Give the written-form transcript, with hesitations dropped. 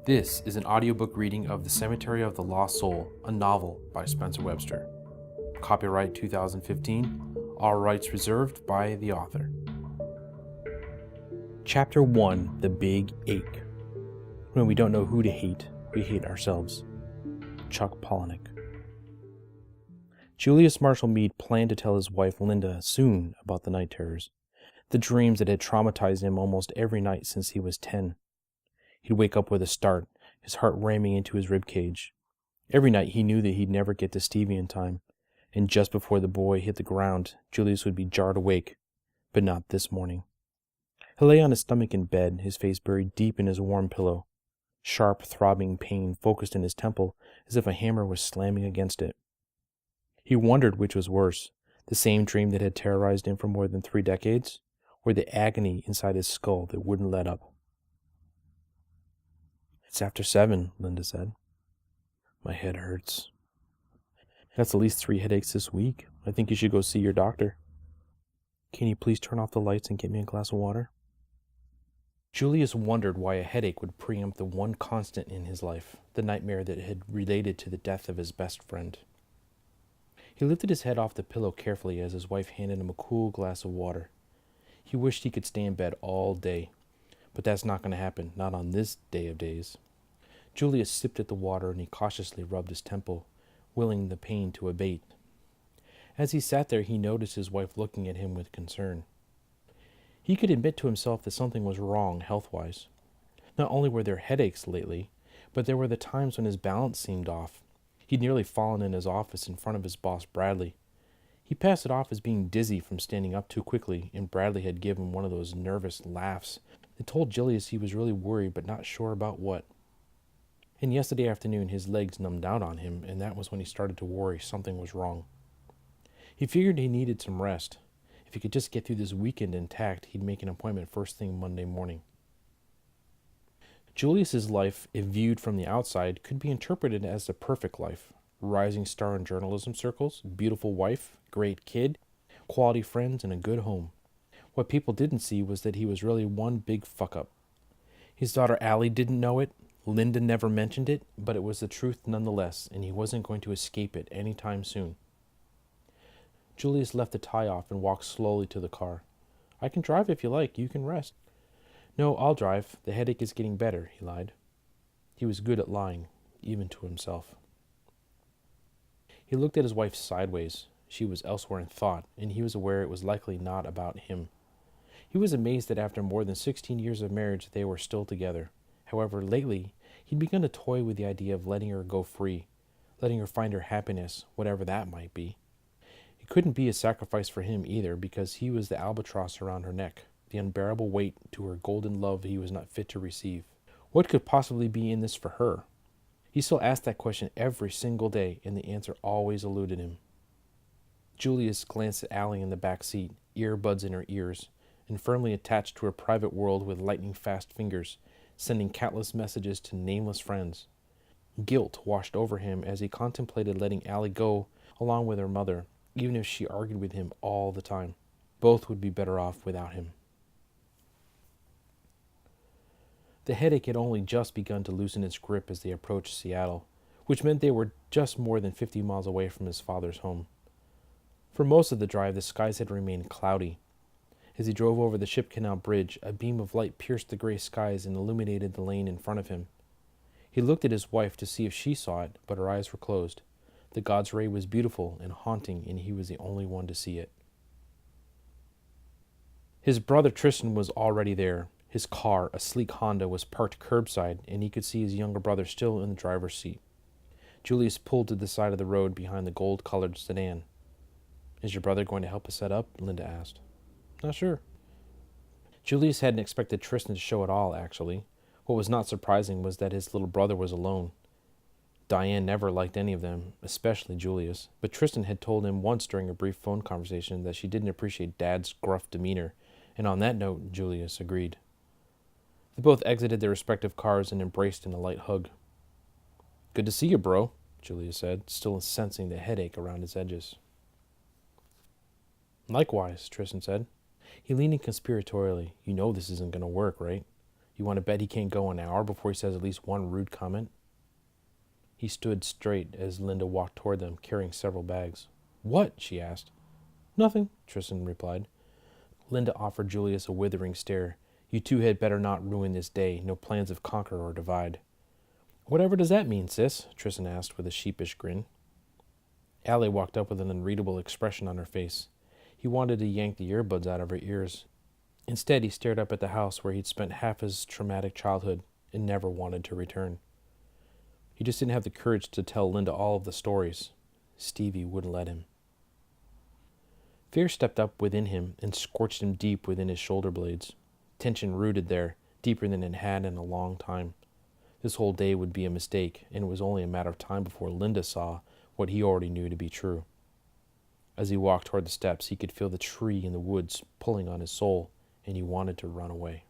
This is an audiobook reading of The Cemetery of the Lost Soul, a novel by Spencer Webster. Copyright 2015, all rights reserved by the author. Chapter 1, The Big Ache. When we don't know who to hate, we hate ourselves. Chuck Palahniuk. Julius Marshall Mead planned to tell his wife Linda soon about the night terrors, the dreams that had traumatized him almost every night since he was 10. He'd wake up with a start, his heart ramming into his ribcage. Every night he knew that he'd never get to Stevie in time, and just before the boy hit the ground, Julius would be jarred awake, but not this morning. He lay on his stomach in bed, his face buried deep in his warm pillow. Sharp, throbbing pain focused in his temple as if a hammer was slamming against it. He wondered which was worse, the same dream that had terrorized him for more than 3 decades, or the agony inside his skull that wouldn't let up. "It's after 7, Linda said. "My head hurts." "That's at least 3 headaches this week. I think you should go see your doctor." "Can you please turn off the lights and get me a glass of water?" Julius wondered why a headache would preempt the one constant in his life, the nightmare that had related to the death of his best friend. He lifted his head off the pillow carefully as his wife handed him a cool glass of water. He wished he could stay in bed all day, but that's not going to happen, not on this day of days. Julius sipped at the water and he cautiously rubbed his temple, willing the pain to abate. As he sat there, he noticed his wife looking at him with concern. He could admit to himself that something was wrong health-wise. Not only were there headaches lately, but there were the times when his balance seemed off. He'd nearly fallen in his office in front of his boss, Bradley. He passed it off as being dizzy from standing up too quickly, and Bradley had given one of those nervous laughs that told Julius he was really worried but not sure about what. And yesterday afternoon his legs numbed out on him, and that was when he started to worry something was wrong. He figured he needed some rest. If he could just get through this weekend intact, he'd make an appointment first thing Monday morning. Julius's life, if viewed from the outside, could be interpreted as the perfect life. Rising star in journalism circles, beautiful wife, great kid, quality friends, and a good home. What people didn't see was that he was really one big fuck-up. His daughter Allie didn't know it, Linda never mentioned it, but it was the truth nonetheless, and he wasn't going to escape it any time soon. Julius left the tie off and walked slowly to the car. "I can drive if you like, you can rest." "No, I'll drive. The headache is getting better," he lied. He was good at lying, even to himself. He looked at his wife sideways. She was elsewhere in thought, and he was aware it was likely not about him. He was amazed that after more than 16 years of marriage they were still together. However, lately, he'd begun to toy with the idea of letting her go free, letting her find her happiness, whatever that might be. It couldn't be a sacrifice for him either, because he was the albatross around her neck, the unbearable weight to her golden love he was not fit to receive. What could possibly be in this for her? He still asked that question every single day, and the answer always eluded him. Julius glanced at Allie in the back seat, earbuds in her ears, and firmly attached to her private world with lightning-fast fingers, sending countless messages to nameless friends. Guilt washed over him as he contemplated letting Allie go along with her mother, even if she argued with him all the time. Both would be better off without him. The headache had only just begun to loosen its grip as they approached Seattle, which meant they were just more than 50 miles away from his father's home. For most of the drive, the skies had remained cloudy. As he drove over the Ship Canal Bridge, a beam of light pierced the gray skies and illuminated the lane in front of him. He looked at his wife to see if she saw it, but her eyes were closed. The god's ray was beautiful and haunting, and he was the only one to see it. His brother Tristan was already there. His car, a sleek Honda, was parked curbside, and he could see his younger brother still in the driver's seat. Julius pulled to the side of the road behind the gold-colored sedan. "Is your brother going to help us set up?" Linda asked. "Not sure." Julius hadn't expected Tristan to show at all, actually. What was not surprising was that his little brother was alone. Diane never liked any of them, especially Julius, but Tristan had told him once during a brief phone conversation that she didn't appreciate Dad's gruff demeanor, and on that note, Julius agreed. They both exited their respective cars and embraced in a light hug. "Good to see you, bro," Julius said, still sensing the headache around his edges. "Likewise," Tristan said. He leaned in conspiratorially. "You know this isn't going to work, right? You want to bet he can't go an hour before he says at least one rude comment? He stood straight as Linda walked toward them, carrying several bags. What? She asked. Nothing, Tristan replied. Linda offered Julius a withering stare. You two had better not ruin this day. No plans of conquer or divide. Whatever does that mean, sis? Tristan asked with a sheepish grin. Allie walked up with an unreadable expression on her face. He wanted to yank the earbuds out of her ears. Instead, he stared up at the house where he'd spent half his traumatic childhood and never wanted to return. He just didn't have the courage to tell Linda all of the stories. Stevie wouldn't let him. Fear stepped up within him and scorched him deep within his shoulder blades. Tension rooted there, deeper than it had in a long time. This whole day would be a mistake, and it was only a matter of time before Linda saw what he already knew to be true. As he walked toward the steps, he could feel the tree in the woods pulling on his soul, and he wanted to run away.